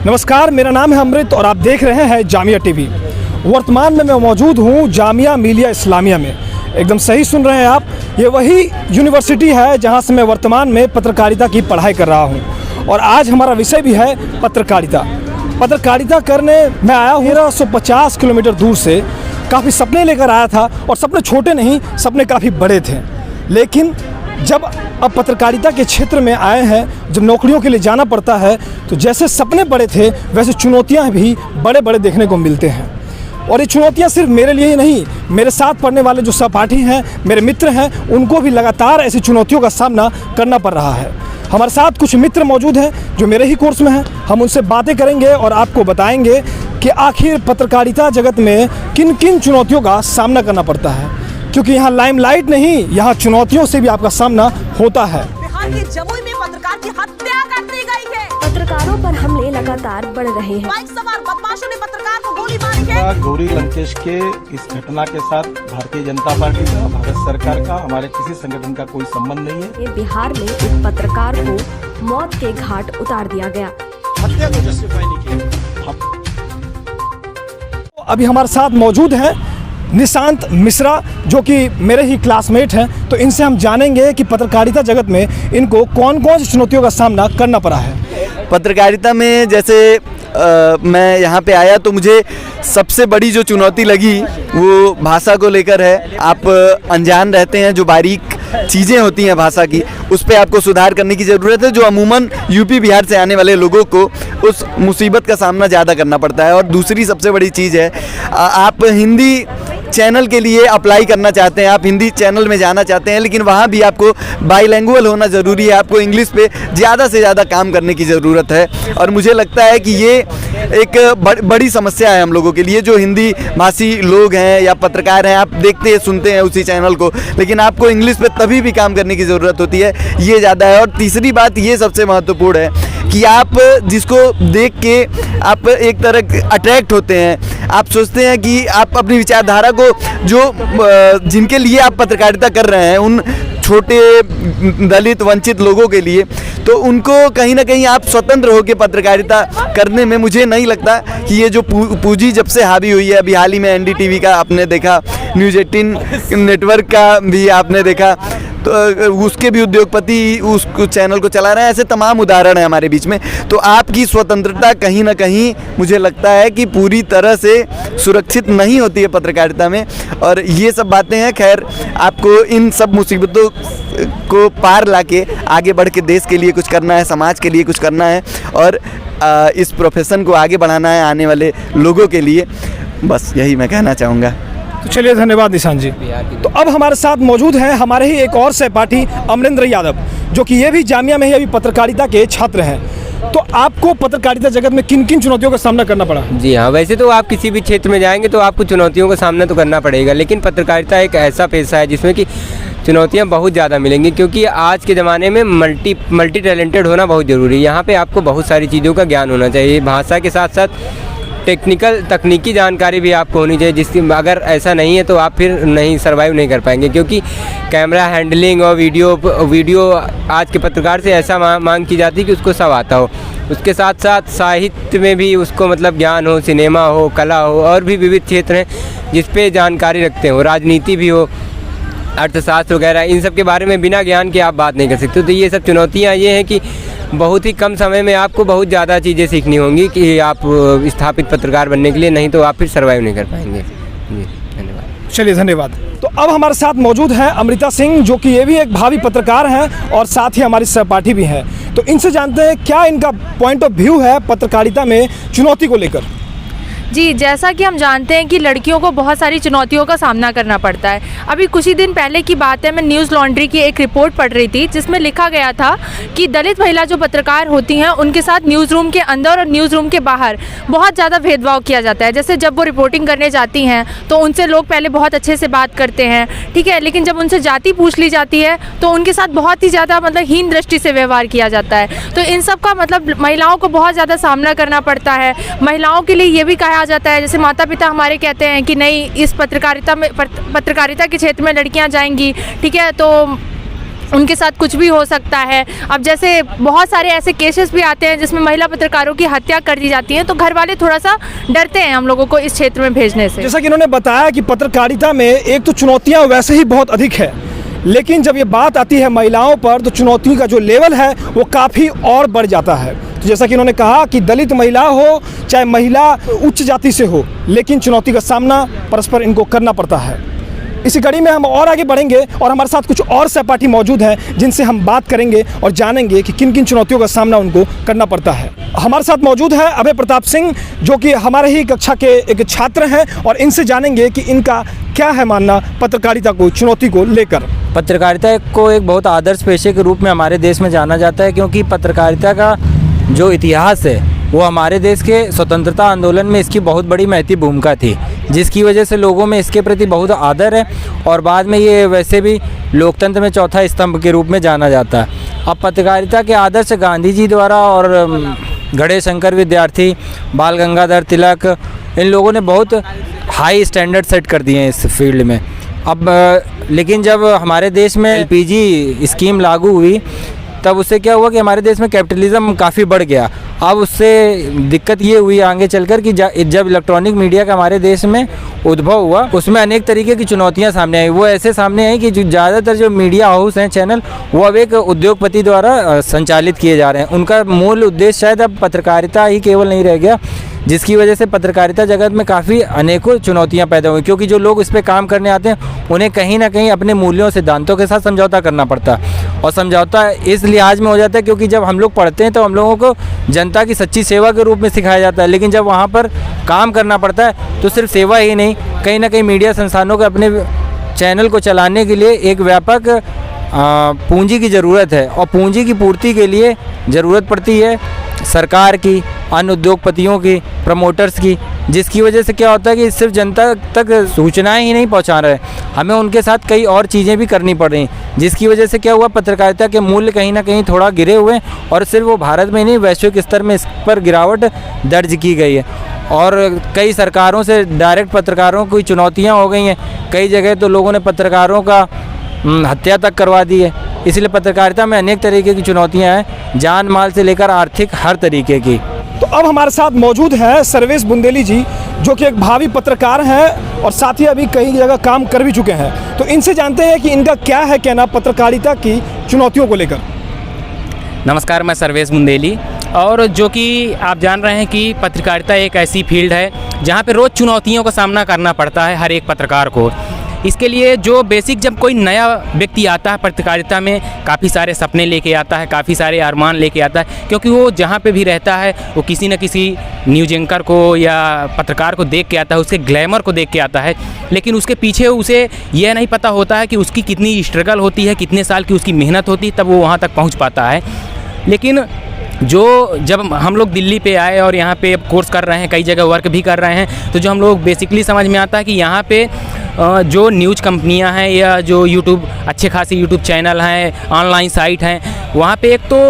नमस्कार, मेरा नाम है अमृत और आप देख रहे हैं जामिया टीवी। वर्तमान में मैं मौजूद हूँ जामिया मिलिया इस्लामिया में। एकदम सही सुन रहे हैं आप, ये वही यूनिवर्सिटी है जहाँ से मैं वर्तमान में पत्रकारिता की पढ़ाई कर रहा हूँ। और आज हमारा विषय भी है पत्रकारिता। पत्रकारिता करने मैं आया हूँ 1350 किलोमीटर दूर से। काफ़ी सपने लेकर आया था और सपने छोटे नहीं, सपने काफ़ी बड़े थे। लेकिन जब अब पत्रकारिता के क्षेत्र में आए हैं, जब नौकरियों के लिए जाना पड़ता है, तो जैसे सपने बड़े थे वैसे चुनौतियां भी बड़े बड़े देखने को मिलते हैं। और ये चुनौतियां सिर्फ मेरे लिए ही नहीं, मेरे साथ पढ़ने वाले जो सहपाठी हैं, मेरे मित्र हैं, उनको भी लगातार ऐसी चुनौतियों का सामना करना पड़ रहा है। हमारे साथ कुछ मित्र मौजूद हैं जो मेरे ही कोर्स में हैं। हम उनसे बातें करेंगे और आपको बताएंगे कि आखिर पत्रकारिता जगत में किन किन चुनौतियों का सामना करना पड़ता है, क्योंकि यहाँ लाइमलाइट नहीं, यहाँ चुनौतियों से भी आपका सामना होता है। बिहार के जमुई में पत्रकार की हत्या कर दी गई है। पत्रकारों पर हमले लगातार बढ़ रहे हैं। बाइक सवार बदमाशों ने पत्रकार को गोली मारी है। गौरी लंकेश के इस घटना के साथ भारतीय जनता पार्टी का, भारत सरकार का, हमारे किसी संगठन का कोई संबंध नहीं है। बिहार में एक पत्रकार को मौत के घाट उतार दिया गया। हत्या को जस्टिफाई नहीं किया। अभी हमारे साथ मौजूद हैं निशांत मिश्रा, जो कि मेरे ही क्लासमेट हैं। तो इनसे हम जानेंगे कि पत्रकारिता जगत में इनको कौन कौन सी चुनौतियों का सामना करना पड़ा है। पत्रकारिता में जैसे मैं यहाँ पे आया तो मुझे सबसे बड़ी जो चुनौती लगी वो भाषा को लेकर है। आप अनजान रहते हैं, जो बारीक चीज़ें होती हैं भाषा की, उस पे आपको सुधार करने की ज़रूरत है, जो अमूमन यूपी बिहार से आने वाले लोगों को उस मुसीबत का सामना ज़्यादा करना पड़ता है। और दूसरी सबसे बड़ी चीज़ है, आप हिंदी चैनल के लिए अप्लाई करना चाहते हैं, आप हिंदी चैनल में जाना चाहते हैं, लेकिन वहाँ भी आपको बाईलैंग्वेज होना ज़रूरी है। आपको इंग्लिश पे ज़्यादा से ज़्यादा काम करने की ज़रूरत है। और मुझे लगता है कि ये एक बड़ी समस्या है हम लोगों के लिए, जो हिंदी भाषी लोग हैं या पत्रकार हैं। आप देखते हैं, सुनते हैं उसी चैनल को, लेकिन आपको इंग्लिश पे तभी भी काम करने की ज़रूरत होती है, ये ज़्यादा है। और तीसरी बात ये सबसे महत्वपूर्ण है कि आप जिसको देख के आप एक तरह अट्रैक्ट होते हैं, आप सोचते हैं कि आप अपनी विचारधारा को, जो जिनके लिए आप पत्रकारिता कर रहे हैं, उन छोटे दलित वंचित लोगों के लिए, तो उनको कहीं ना कहीं आप स्वतंत्र होकर पत्रकारिता करने में, मुझे नहीं लगता कि ये जो पूंजी जब से हावी हुई है, अभी हाल ही में एनडीटीवी का आपने देखा, न्यूज़ 18 नेटवर्क का भी आपने देखा, तो उसके भी उद्योगपति उस चैनल को चला रहे हैं। ऐसे तमाम उदाहरण हैं हमारे बीच में। तो आपकी स्वतंत्रता कहीं ना कहीं मुझे लगता है कि पूरी तरह से सुरक्षित नहीं होती है पत्रकारिता में। और ये सब बातें हैं। खैर, आपको इन सब मुसीबतों को पार लाके आगे बढ़ के देश के लिए कुछ करना है, समाज के लिए कुछ करना है, और इस प्रोफेशन को आगे बढ़ाना है आने वाले लोगों के लिए। बस यही मैं कहना चाहूँगा। तो चलिए, धन्यवाद निशांत जी। तो अब हमारे साथ मौजूद हैं हमारे ही एक और सहपाठी अमरेंद्र यादव, जो कि ये भी जामिया में ही अभी पत्रकारिता के छात्र हैं। तो आपको पत्रकारिता जगत में किन किन चुनौतियों का सामना करना पड़ा? जी हाँ, वैसे तो आप किसी भी क्षेत्र में जाएंगे तो आपको चुनौतियों का सामना तो करना पड़ेगा, लेकिन पत्रकारिता एक ऐसा पेशा है जिसमें कि चुनौतियाँ बहुत ज़्यादा मिलेंगी, क्योंकि आज के ज़माने में मल्टी टैलेंटेड होना बहुत ज़रूरी है। यहाँ पर आपको बहुत सारी चीज़ों का ज्ञान होना चाहिए, भाषा के साथ साथ तकनीकी जानकारी भी आपको होनी चाहिए, जिसकी अगर ऐसा नहीं है तो आप फिर नहीं सर्वाइव नहीं कर पाएंगे। क्योंकि कैमरा हैंडलिंग और वीडियो आज के पत्रकार से ऐसा मांग की जाती है कि उसको सब आता हो। उसके साथ साथ साहित्य में भी उसको मतलब ज्ञान हो, सिनेमा हो, कला हो, और भी विविध क्षेत्र हैं जिस पे जानकारी रखते हो, राजनीति भी हो, अर्थशास्त्र वगैरह, इन सब के बारे में बिना ज्ञान के आप बात नहीं कर सकते। तो ये सब चुनौतियाँ ये हैं कि बहुत ही कम समय में आपको बहुत ज़्यादा चीज़ें सीखनी होंगी कि आप स्थापित पत्रकार बनने के लिए, नहीं तो आप फिर सर्वाइव नहीं कर पाएंगे। जी धन्यवाद। चलिए, धन्यवाद। तो अब हमारे साथ मौजूद हैं अमृता सिंह, जो कि ये भी एक भावी पत्रकार हैं और साथ ही हमारी सहपाठी भी हैं। तो इनसे जानते हैं क्या इनका पॉइंट ऑफ व्यू है पत्रकारिता में चुनौती को लेकर। जी, जैसा कि हम जानते हैं कि लड़कियों को बहुत सारी चुनौतियों का सामना करना पड़ता है। अभी कुछ ही दिन पहले की बात है, मैं न्यूज़ लॉन्ड्री की एक रिपोर्ट पढ़ रही थी जिसमें लिखा गया था कि दलित महिला जो पत्रकार होती हैं उनके साथ न्यूज़ रूम के अंदर और न्यूज़ रूम के बाहर बहुत ज़्यादा भेदभाव किया जाता है। जैसे जब वो रिपोर्टिंग करने जाती हैं तो उनसे लोग पहले बहुत अच्छे से बात करते हैं, ठीक है, लेकिन जब उनसे जाति पूछ ली जाती है तो उनके साथ बहुत ही ज़्यादा मतलब हीन दृष्टि से व्यवहार किया जाता है। तो इन सब का मतलब महिलाओं को बहुत ज़्यादा सामना करना पड़ता है। महिलाओं के लिए ये भी कहा जाता है, जैसे माता पिता हमारे कहते हैं कि नहीं, इस पत्रकारिता के क्षेत्र में लड़कियां जाएंगी, ठीक है, तो उनके साथ कुछ भी हो सकता है। अब जैसे बहुत सारे ऐसे केसेस भी आते हैं जिसमें महिला पत्रकारों की हत्या कर दी जाती है, तो घर वाले थोड़ा सा डरते हैं हम लोगों को इस क्षेत्र में भेजने से। जैसा कि इन्होंने बताया कि पत्रकारिता में एक तो चुनौतियां वैसे ही बहुत अधिक है, लेकिन जब ये बात आती है महिलाओं पर तो चुनौती का जो लेवल है वो काफ़ी और बढ़ जाता है। तो जैसा कि इन्होंने कहा कि दलित महिला हो चाहे महिला उच्च जाति से हो, लेकिन चुनौती का सामना परस्पर इनको करना पड़ता है। इसी कड़ी में हम और आगे बढ़ेंगे और हमारे साथ कुछ और सहपाठी मौजूद हैं जिनसे हम बात करेंगे और जानेंगे कि किन किन चुनौतियों का सामना उनको करना पड़ता है। हमारे साथ मौजूद है अभय प्रताप सिंह, जो कि हमारे ही कक्षा के एक छात्र हैं, और इनसे जानेंगे कि इनका क्या है मानना पत्रकारिता को चुनौती को लेकर। पत्रकारिता को एक बहुत आदर्श पेशे के रूप में हमारे देश में जाना जाता है, क्योंकि पत्रकारिता का जो इतिहास है वो हमारे देश के स्वतंत्रता आंदोलन में इसकी बहुत बड़ी महती भूमिका थी, जिसकी वजह से लोगों में इसके प्रति बहुत आदर है और बाद में ये वैसे भी लोकतंत्र में चौथा स्तंभ के रूप में जाना जाता है। अब पत्रकारिता के आदर्श गांधी जी द्वारा और गणेश शंकर विद्यार्थी, बाल गंगाधर तिलक, इन लोगों ने बहुत हाई स्टैंडर्ड सेट कर दिए हैं इस फील्ड में। अब लेकिन जब हमारे देश में एलपीजी स्कीम लागू हुई तब उससे क्या हुआ कि हमारे देश में कैपिटलिज्म काफ़ी बढ़ गया। अब उससे दिक्कत ये हुई आगे चलकर कि जब इलेक्ट्रॉनिक मीडिया का हमारे देश में उद्भव हुआ, उसमें अनेक तरीके की चुनौतियां सामने आई। वो ऐसे सामने आई कि जो ज़्यादातर जो मीडिया हाउस हैं, चैनल, वो अब एक उद्योगपति द्वारा संचालित किए जा रहे हैं। उनका मूल उद्देश्य शायद अब पत्रकारिता ही केवल नहीं रह गया, जिसकी वजह से पत्रकारिता जगत में काफ़ी अनेकों चुनौतियां पैदा हुई, क्योंकि जो लोग इस पर काम करने आते हैं उन्हें कहीं ना कहीं अपने मूल्यों सिद्धांतों के साथ समझौता करना पड़ता है। और समझौता इस लिहाज में हो जाता है क्योंकि जब हम लोग पढ़ते हैं तो हम लोगों को जनता की सच्ची सेवा के रूप में सिखाया जाता है, लेकिन जब वहाँ पर काम करना पड़ता है तो सिर्फ सेवा ही नहीं, कहीं ना कहीं मीडिया संस्थानों को अपने चैनल को चलाने के लिए एक व्यापक पूंजी की ज़रूरत है, और पूंजी की पूर्ति के लिए ज़रूरत पड़ती है सरकार की, अन्य उद्योगपतियों की, प्रमोटर्स की, जिसकी वजह से क्या होता है कि सिर्फ जनता तक सूचनाएं ही नहीं पहुंचा रहे, हमें उनके साथ कई और चीज़ें भी करनी पड़ रही, जिसकी वजह से क्या हुआ, पत्रकारिता के मूल्य कहीं ना कहीं थोड़ा गिरे हुए, और सिर्फ वो भारत में नहीं वैश्विक स्तर में इस पर गिरावट दर्ज की गई है। और कई सरकारों से डायरेक्ट पत्रकारों की चुनौतियाँ हो गई हैं, कई जगह तो लोगों ने पत्रकारों का हत्या तक करवा दी है। इसलिए पत्रकारिता में अनेक तरीके की चुनौतियां हैं, जान माल से लेकर आर्थिक हर तरीके की। तो अब हमारे साथ मौजूद हैं सर्वेश बुंदेली जी, जो कि एक भावी पत्रकार हैं और साथ ही अभी कई जगह काम कर भी चुके हैं। तो इनसे जानते हैं कि इनका क्या है कहना पत्रकारिता की चुनौतियों को लेकर। नमस्कार, मैं सर्वेश बुंदेली, और जो कि आप जान रहे हैं कि पत्रकारिता एक ऐसी फील्ड है जहाँ पे रोज़ चुनौतियों का सामना करना पड़ता है हर एक पत्रकार को। इसके लिए जो बेसिक, जब कोई नया व्यक्ति आता है पत्रकारिता में, काफ़ी सारे सपने लेके आता है, काफ़ी सारे अरमान लेके आता है, क्योंकि वो जहाँ पे भी रहता है वो किसी न किसी न्यूज़ एंकर को या पत्रकार को देख के आता है, उसके ग्लैमर को देख के आता है, लेकिन उसके पीछे उसे यह नहीं पता होता है कि उसकी कितनी स्ट्रगल होती है, कितने साल की उसकी मेहनत होती है, तब वो वहाँ तक पहुँच पाता है। लेकिन जब हम लोग दिल्ली पे आए और यहाँ पे कोर्स कर रहे हैं, कई जगह वर्क भी कर रहे हैं, तो जो हम लोग बेसिकली समझ में आता है कि यहाँ पे जो न्यूज़ कंपनियां हैं या जो यूट्यूब, अच्छे खासे यूट्यूब चैनल हैं, ऑनलाइन साइट हैं, वहाँ पे एक तो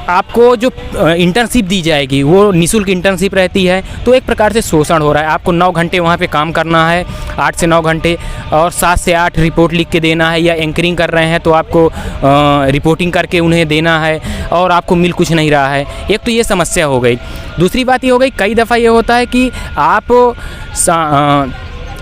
आपको जो इंटर्नशिप दी जाएगी वो निःशुल्क इंटर्नशिप रहती है, तो एक प्रकार से शोषण हो रहा है। आपको 9 घंटे वहाँ पे काम करना है, 8 से 9 घंटे, और 7 से 8 रिपोर्ट लिख के देना है, या एंकरिंग कर रहे हैं तो आपको रिपोर्टिंग करके उन्हें देना है, और आपको मिल कुछ नहीं रहा है। एक तो ये समस्या हो गई। दूसरी बात ये हो गई, कई दफ़ा ये होता है कि आप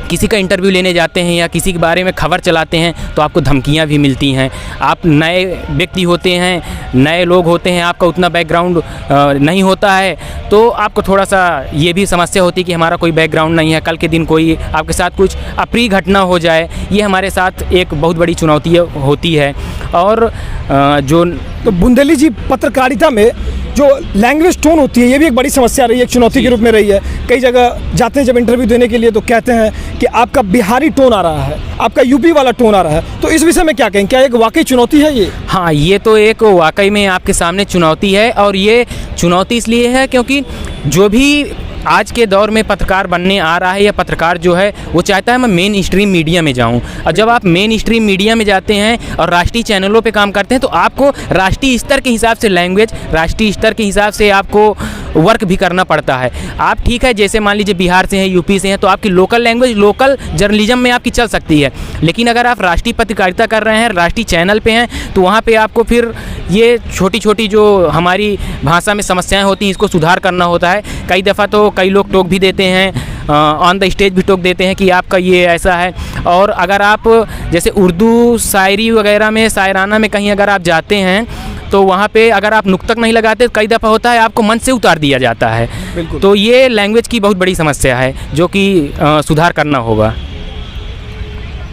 किसी का इंटरव्यू लेने जाते हैं या किसी के बारे में खबर चलाते हैं तो आपको धमकियां भी मिलती हैं। आप नए व्यक्ति होते हैं, नए लोग होते हैं, आपका उतना बैकग्राउंड नहीं होता है, तो आपको थोड़ा सा ये भी समस्या होती है कि हमारा कोई बैकग्राउंड नहीं है, कल के दिन कोई आपके साथ कुछ अप्रिय घटना हो जाए, ये हमारे साथ एक बहुत बड़ी चुनौती होती है। और तो बुंदेली जी, पत्रकारिता में जो लैंग्वेज टोन होती है ये भी एक बड़ी समस्या रही है, एक चुनौती के रूप में रही है। कई जगह जाते हैं जब इंटरव्यू देने के लिए तो कहते हैं कि आपका बिहारी टोन आ रहा है, आपका यूपी वाला टोन आ रहा है, तो इस विषय में क्या कहें, क्या एक वाकई चुनौती है ये? हाँ, ये तो एक वाकई में आपके सामने चुनौती है, और ये चुनौती इसलिए है क्योंकि जो भी आज के दौर में पत्रकार बनने आ रहा है या पत्रकार जो है वो चाहता है मैं मेन स्ट्रीम मीडिया में जाऊं, और जब आप मेन स्ट्रीम मीडिया में जाते हैं और राष्ट्रीय चैनलों पे काम करते हैं तो आपको राष्ट्रीय स्तर के हिसाब से लैंग्वेज, राष्ट्रीय स्तर के हिसाब से आपको वर्क भी करना पड़ता है। आप ठीक है, जैसे मान लीजिए बिहार से हैं, यूपी से हैं, तो आपकी लोकल लैंग्वेज, लोकल जर्नलिज्म में आपकी चल सकती है। लेकिन अगर आप राष्ट्रीय पत्रकारिता कर रहे हैं, राष्ट्रीय चैनल पे हैं, तो वहाँ पे आपको फिर ये छोटी छोटी जो हमारी भाषा में समस्याएं होती हैं, इसको सुधार करना होता है। कई दफ़ा तो कई लोग टोक भी देते हैं, ऑन द स्टेज भी टोक देते हैं कि आपका ये ऐसा है। और अगर आप जैसे उर्दू शायरी वगैरह में, शायराना में कहीं अगर आप जाते हैं, तो वहाँ पे अगर आप नुक्तक नहीं लगाते, कई दफ़ा होता है आपको मंच से उतार दिया जाता है। तो ये लैंग्वेज की बहुत बड़ी समस्या है जो कि सुधार करना होगा।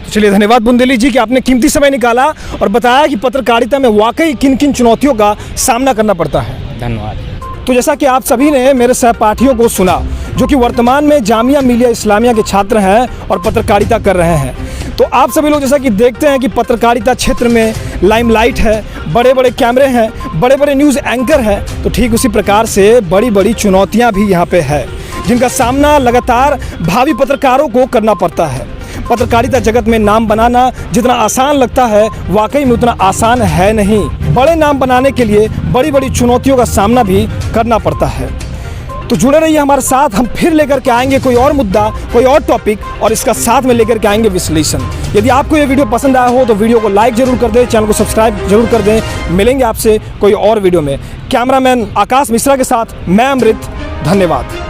चलिए, धन्यवाद बुंदेली जी कि आपने कीमती समय निकाला और बताया कि पत्रकारिता में वाकई किन किन चुनौतियों का सामना करना पड़ता है। धन्यवाद। तो जैसा कि आप सभी ने मेरे सहपाठियों को सुना, जो कि वर्तमान में जामिया मिलिया इस्लामिया के छात्र हैं और पत्रकारिता कर रहे हैं, तो आप सभी लोग जैसा कि देखते हैं कि पत्रकारिता क्षेत्र में लाइमलाइट है, बड़े बड़े कैमरे हैं, बड़े बड़े न्यूज़ एंकर हैं, तो ठीक उसी प्रकार से बड़ी बड़ी चुनौतियां भी यहाँ पे है, जिनका सामना लगातार भावी पत्रकारों को करना पड़ता है। पत्रकारिता जगत में नाम बनाना जितना आसान लगता है, वाकई में उतना आसान है नहीं। बड़े नाम बनाने के लिए बड़ी बड़ी चुनौतियों का सामना भी करना पड़ता है। तो जुड़े रहिए हमारे साथ, हम फिर लेकर के आएंगे कोई और मुद्दा, कोई और टॉपिक, और इसका साथ में लेकर के आएंगे विश्लेषण। यदि आपको ये वीडियो पसंद आया हो तो वीडियो को लाइक जरूर कर दें, चैनल को सब्सक्राइब जरूर कर दें। मिलेंगे आपसे कोई और वीडियो में। कैमरामैन आकाश मिश्रा के साथ मैं अमृत, धन्यवाद।